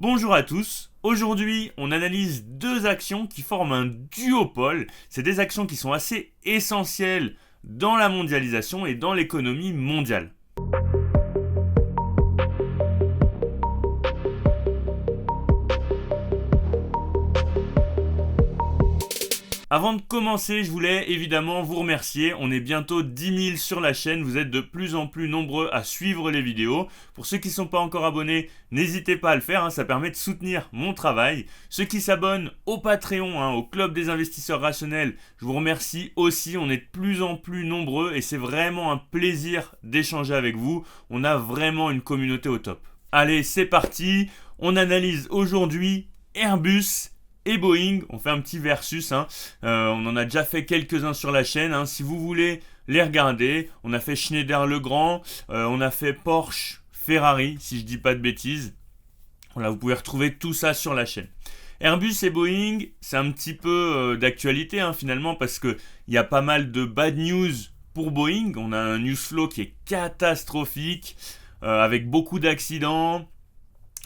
Bonjour à tous, aujourd'hui on analyse deux actions qui forment un duopole. C'est des actions qui sont assez essentielles dans la mondialisation et dans l'économie mondiale. Avant de commencer, je voulais évidemment vous remercier. On est bientôt 10 000 sur la chaîne. Vous êtes de plus en plus nombreux à suivre les vidéos. Pour ceux qui ne sont pas encore abonnés, n'hésitez pas à le faire. Ça permet de soutenir mon travail. Ceux qui s'abonnent au Patreon, au Club des investisseurs rationnels, je vous remercie aussi. On est de plus en plus nombreux et c'est vraiment un plaisir d'échanger avec vous. On a vraiment une communauté au top. Allez, c'est parti. On analyse aujourd'hui Airbus et Boeing. On fait un petit versus. On en a déjà fait quelques-uns sur la chaîne. Si vous voulez les regarder, on a fait Schneider-Legrand, on a fait Porsche, Ferrari, si je dis pas de bêtises. Voilà, vous pouvez retrouver tout ça sur la chaîne. Airbus et Boeing, c'est un petit peu d'actualité finalement parce qu'il y a pas mal de bad news pour Boeing. On a un news flow qui est catastrophique avec beaucoup d'accidents.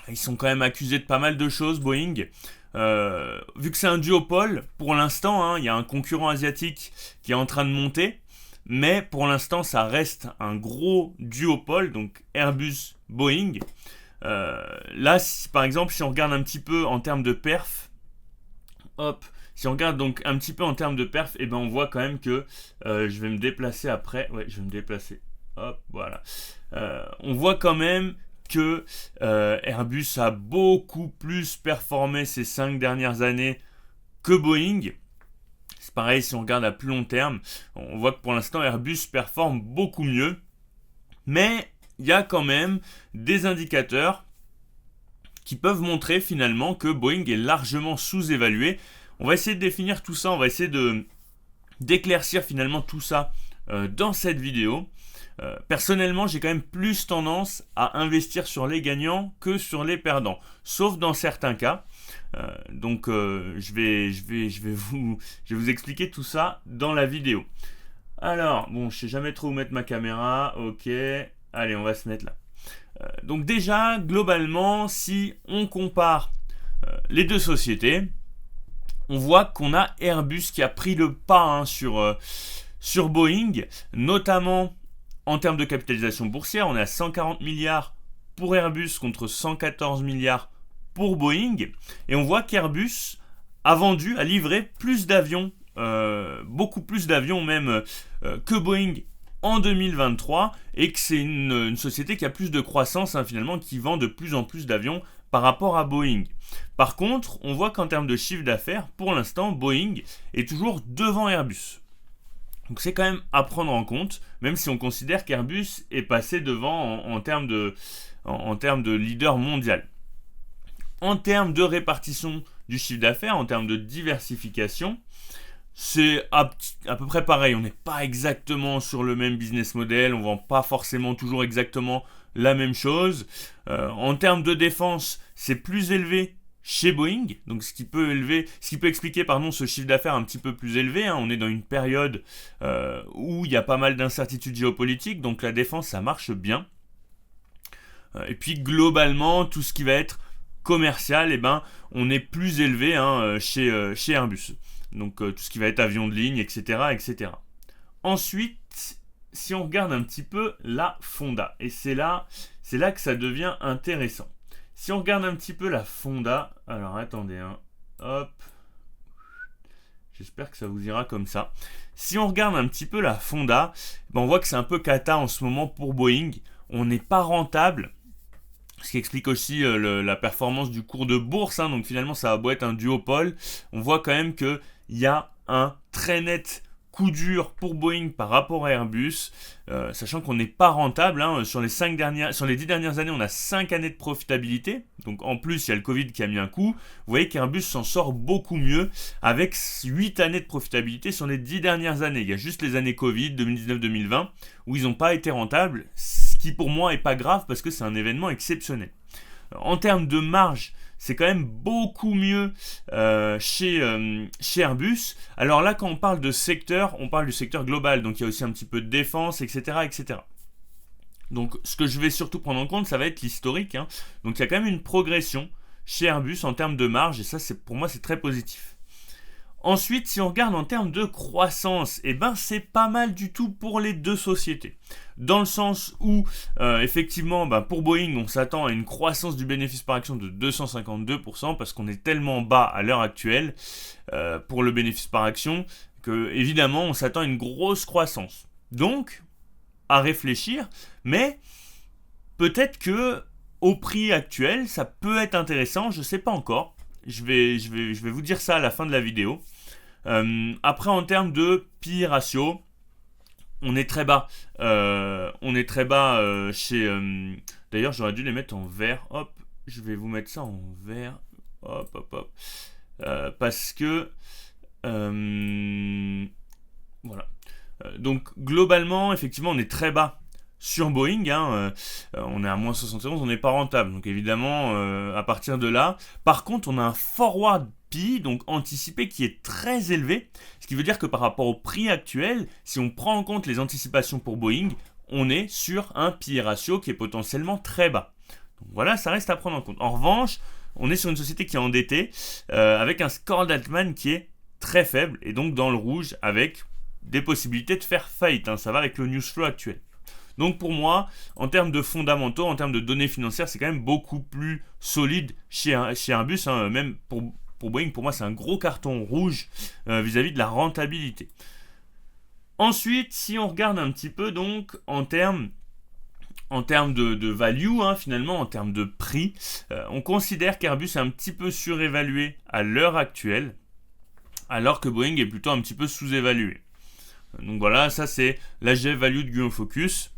Ils sont quand même accusés de pas mal de choses, Boeing. Vu que c'est un duopole, pour l'instant, il y a un concurrent asiatique qui est en train de monter, mais pour l'instant, ça reste un gros duopole, donc Airbus, Boeing. Là, par exemple, si on regarde un petit peu en termes de perf, si on regarde donc un petit peu en termes de perf, on voit quand même que je vais me déplacer après. Ouais, je vais me déplacer. Voilà. On voit quand même que Airbus a beaucoup plus performé ces 5 dernières années que Boeing. C'est pareil si on regarde à plus long terme. On voit que pour l'instant Airbus performe beaucoup mieux. Mais il y a quand même des indicateurs qui peuvent montrer finalement que Boeing est largement sous-évalué. On va essayer de définir tout ça, on va essayer d'éclaircir finalement tout ça dans cette vidéo. Personnellement, j'ai quand même plus tendance à investir sur les gagnants que sur les perdants, sauf dans certains cas. Je vais vous expliquer tout ça dans la vidéo. Alors, je ne sais jamais trop où mettre ma caméra. Ok, allez, on va se mettre là. Donc déjà, globalement, si on compare les deux sociétés, on voit qu'on a Airbus qui a pris le pas sur Boeing, notamment en termes de capitalisation boursière. On est à 140 milliards pour Airbus contre 114 milliards pour Boeing. Et on voit qu'Airbus a livré plus d'avions, beaucoup plus d'avions même que Boeing en 2023. Et que c'est une société qui a plus de croissance finalement, qui vend de plus en plus d'avions par rapport à Boeing. Par contre, on voit qu'en termes de chiffre d'affaires, pour l'instant, Boeing est toujours devant Airbus. Donc c'est quand même à prendre en compte, même si on considère qu'Airbus est passé devant en termes de leader mondial. En termes de répartition du chiffre d'affaires, en termes de diversification, c'est à peu près pareil. On n'est pas exactement sur le même business model, on ne vend pas forcément toujours exactement la même chose. En termes de défense, c'est plus élevé chez Boeing, donc ce qui peut expliquer ce chiffre d'affaires un petit peu plus élevé. On est dans une période où il y a pas mal d'incertitudes géopolitiques, donc la défense ça marche bien. Et puis globalement, tout ce qui va être commercial, on est plus élevé chez Airbus. Donc tout ce qui va être avion de ligne, etc., etc. Ensuite, si on regarde un petit peu la Fonda, et c'est là que ça devient intéressant. Si on regarde un petit peu la Fonda, alors attendez, j'espère que ça vous ira comme ça. Si on regarde un petit peu la Fonda, on voit que c'est un peu cata en ce moment pour Boeing. On n'est pas rentable, ce qui explique aussi la performance du cours de bourse. Donc finalement, ça va beau être un duopole. On voit quand même qu'il y a un très net coup dur pour Boeing par rapport à Airbus, sachant qu'on n'est pas rentable. Sur les 10 dernières années, on a 5 années de profitabilité. Donc en plus, il y a le Covid qui a mis un coup. Vous voyez qu'Airbus s'en sort beaucoup mieux avec 8 années de profitabilité sur les 10 dernières années. Il y a juste les années Covid, 2019-2020, où ils n'ont pas été rentables, ce qui pour moi n'est pas grave parce que c'est un événement exceptionnel. En termes de marge, c'est quand même beaucoup mieux chez Airbus. Alors là, quand on parle de secteur, on parle du secteur global. Donc il y a aussi un petit peu de défense, etc., etc. Donc ce que je vais surtout prendre en compte, ça va être l'historique. Donc il y a quand même une progression chez Airbus en termes de marge, et ça, pour moi, c'est très positif. Ensuite, si on regarde en termes de croissance, c'est pas mal du tout pour les deux sociétés. Dans le sens où, effectivement, pour Boeing, on s'attend à une croissance du bénéfice par action de 252%, parce qu'on est tellement bas à l'heure actuelle pour le bénéfice par action, que évidemment, on s'attend à une grosse croissance. Donc, à réfléchir, mais peut-être que au prix actuel, ça peut être intéressant, je ne sais pas encore. Je vais vous dire ça à la fin de la vidéo. Après, en termes de PI ratio, on est très bas. Chez... D'ailleurs, j'aurais dû les mettre en vert. Hop, je vais vous mettre ça en vert. Hop. Parce que... voilà. Donc, globalement, effectivement, on est très bas sur Boeing, on est à moins 71, on n'est pas rentable. Donc évidemment, à partir de là, par contre, on a un forward PI, donc anticipé, qui est très élevé. Ce qui veut dire que par rapport au prix actuel, si on prend en compte les anticipations pour Boeing, on est sur un PI ratio qui est potentiellement très bas. Donc voilà, ça reste à prendre en compte. En revanche, on est sur une société qui est endettée, avec un score d'Altman qui est très faible, et donc dans le rouge, avec des possibilités de faire faillite. Ça va avec le news flow actuel. Donc pour moi, en termes de fondamentaux, en termes de données financières, c'est quand même beaucoup plus solide chez Airbus. Même pour Boeing, pour moi, c'est un gros carton rouge vis-à-vis de la rentabilité. Ensuite, si on regarde un petit peu donc en termes de value, finalement, en termes de prix, on considère qu'Airbus est un petit peu surévalué à l'heure actuelle, alors que Boeing est plutôt un petit peu sous-évalué. Donc voilà, ça c'est l'AGF Value de Guillaume Focus.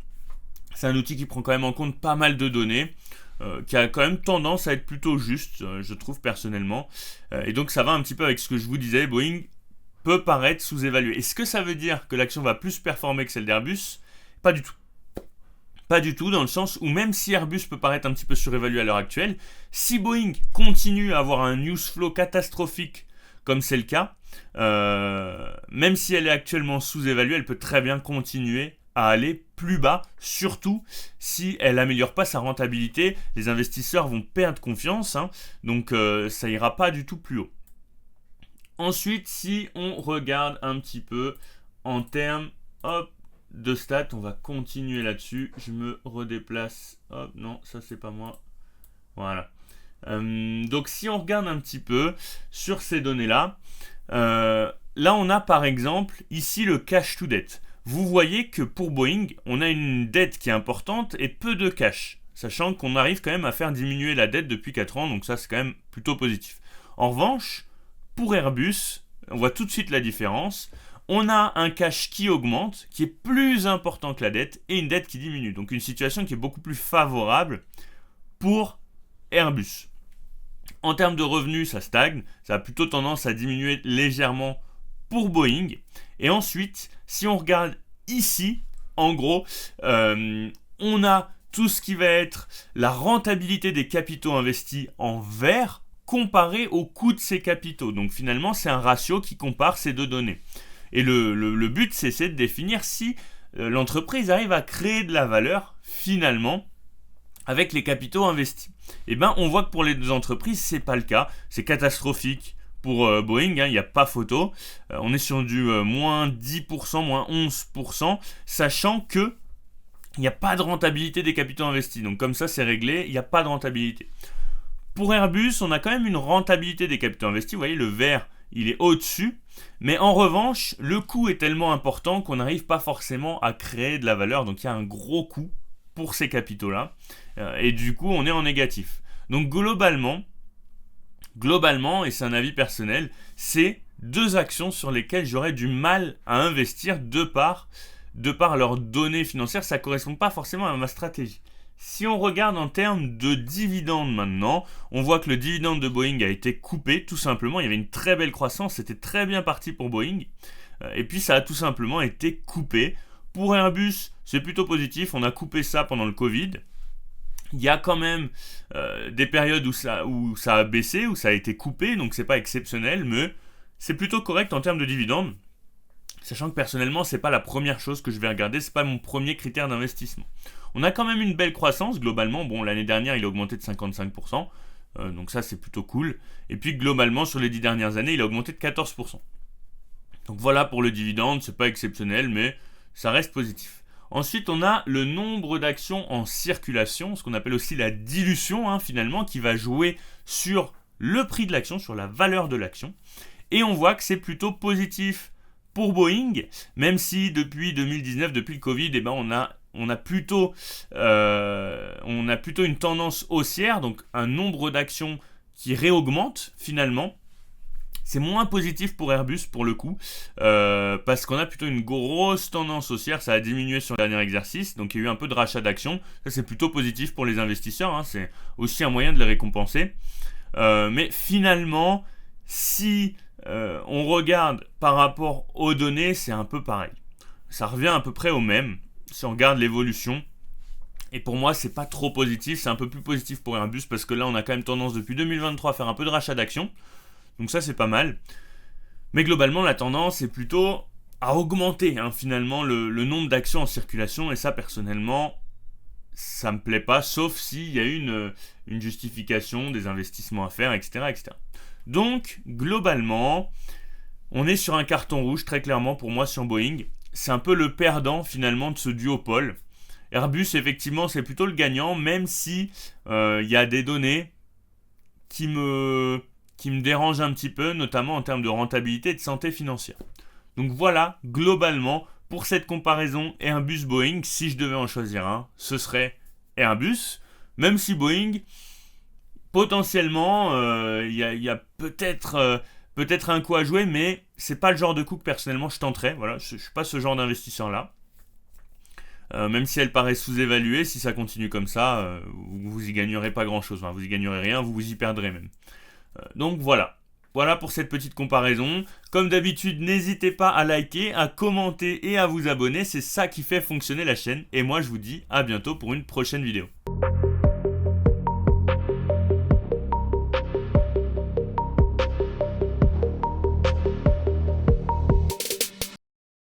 C'est un outil qui prend quand même en compte pas mal de données, qui a quand même tendance à être plutôt juste, je trouve personnellement. Et donc ça va un petit peu avec ce que je vous disais, Boeing peut paraître sous-évalué. Est-ce que ça veut dire que l'action va plus performer que celle d'Airbus ? Pas du tout. Pas du tout, dans le sens où même si Airbus peut paraître un petit peu surévalué à l'heure actuelle, si Boeing continue à avoir un news flow catastrophique comme c'est le cas, même si elle est actuellement sous-évaluée, elle peut très bien continuer à aller plus bas, surtout si elle n'améliore pas sa rentabilité. Les investisseurs vont perdre confiance, donc ça ira pas du tout plus haut. Ensuite, si on regarde un petit peu en termes de stats, on va continuer là-dessus. Je me redéplace. Hop, non, ça c'est pas moi. Voilà. Donc si on regarde un petit peu sur ces données-là, là on a par exemple ici le cash to debt. Vous voyez que pour Boeing, on a une dette qui est importante et peu de cash, sachant qu'on arrive quand même à faire diminuer la dette depuis 4 ans, donc ça c'est quand même plutôt positif. En revanche, pour Airbus, on voit tout de suite la différence. On a un cash qui augmente, qui est plus important que la dette, et une dette qui diminue. Donc une situation qui est beaucoup plus favorable pour Airbus. En termes de revenus, ça stagne, ça a plutôt tendance à diminuer légèrement pour Boeing. Et ensuite, si on regarde ici, en gros, on a tout ce qui va être la rentabilité des capitaux investis en vert comparé au coût de ces capitaux. Donc finalement, c'est un ratio qui compare ces deux données. Et le but, c'est de définir si l'entreprise arrive à créer de la valeur finalement avec les capitaux investis. Et on voit que pour les deux entreprises, c'est pas le cas. C'est catastrophique pour Boeing, il n'y a pas photo. On est sur du moins 10%, moins 11%, sachant que il n'y a pas de rentabilité des capitaux investis. Donc comme ça, c'est réglé, il n'y a pas de rentabilité. Pour Airbus, on a quand même une rentabilité des capitaux investis. Vous voyez, le vert, il est au-dessus. Mais en revanche, le coût est tellement important qu'on n'arrive pas forcément à créer de la valeur. Donc il y a un gros coût pour ces capitaux-là. Et du coup, on est en négatif. Donc globalement, et c'est un avis personnel, c'est deux actions sur lesquelles j'aurais du mal à investir de par leurs données financières. Ça ne correspond pas forcément à ma stratégie. Si on regarde en termes de dividendes maintenant, on voit que le dividende de Boeing a été coupé tout simplement. Il y avait une très belle croissance, c'était très bien parti pour Boeing. Et puis ça a tout simplement été coupé. Pour Airbus, c'est plutôt positif, on a coupé ça pendant le Covid. Il y a quand même des périodes où ça a baissé, où ça a été coupé, donc c'est pas exceptionnel, mais c'est plutôt correct en termes de dividendes. Sachant que personnellement, c'est pas la première chose que je vais regarder, c'est pas mon premier critère d'investissement. On a quand même une belle croissance globalement. Bon, l'année dernière, il a augmenté de 55%. Donc ça, c'est plutôt cool. Et puis globalement, sur les 10 dernières années, il a augmenté de 14%. Donc voilà pour le dividende, c'est pas exceptionnel, mais ça reste positif. Ensuite, on a le nombre d'actions en circulation, ce qu'on appelle aussi la dilution, finalement, qui va jouer sur le prix de l'action, sur la valeur de l'action. Et on voit que c'est plutôt positif pour Boeing, même si depuis 2019, depuis le Covid, on a plutôt une tendance haussière, donc un nombre d'actions qui réaugmente finalement. C'est moins positif pour Airbus pour le coup, parce qu'on a plutôt une grosse tendance haussière, ça a diminué sur le dernier exercice, donc il y a eu un peu de rachat d'actions, ça c'est plutôt positif pour les investisseurs, c'est aussi un moyen de les récompenser. Mais finalement, si on regarde par rapport aux données, c'est un peu pareil. Ça revient à peu près au même, si on regarde l'évolution. Et pour moi, c'est pas trop positif, c'est un peu plus positif pour Airbus, parce que là, on a quand même tendance depuis 2023 à faire un peu de rachat d'actions. Donc ça, c'est pas mal. Mais globalement, la tendance est plutôt à augmenter, finalement, le nombre d'actions en circulation. Et ça, personnellement, ça me plaît pas, sauf s'il y a une justification, des investissements à faire, etc., etc. Donc, globalement, on est sur un carton rouge, très clairement, pour moi, sur Boeing. C'est un peu le perdant, finalement, de ce duopole. Airbus, effectivement, c'est plutôt le gagnant, même si y a des données qui me dérangent un petit peu, notamment en termes de rentabilité et de santé financière. Donc voilà, globalement, pour cette comparaison Airbus-Boeing, si je devais en choisir un, ce serait Airbus, même si Boeing, potentiellement, y a peut-être un coup à jouer, mais c'est pas le genre de coup que personnellement je tenterais. Voilà, je suis pas ce genre d'investisseur-là. Même si elle paraît sous-évaluée, si ça continue comme ça, vous y gagnerez pas grand-chose. Vous y gagnerez rien, vous y perdrez même. Donc voilà. Voilà pour cette petite comparaison. Comme d'habitude, n'hésitez pas à liker, à commenter et à vous abonner. C'est ça qui fait fonctionner la chaîne. Et moi, je vous dis à bientôt pour une prochaine vidéo.